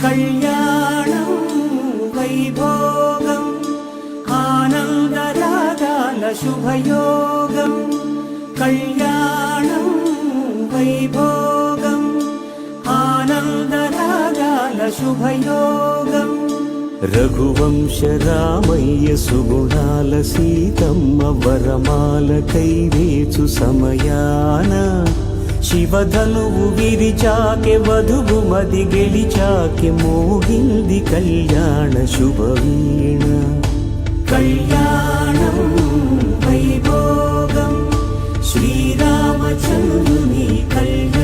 కళ్యాణం వైభోగం ఆనందరాగాల శుభయోగం. కళ్యాణం వైభోగం ఆనందరాగాల శుభయోగం. రఘువంశ రామయ్య సుగుణాల సీతమ్మ వరమాల కైవేచు సమయాన శివధనువు విరిచాకె వధువు మది గెలిచాకె మోగింది కళ్యాణ శుభవీణ. కళ్యాణం వైభోగం శ్రీరామచంద్రుని కళ్యాణం.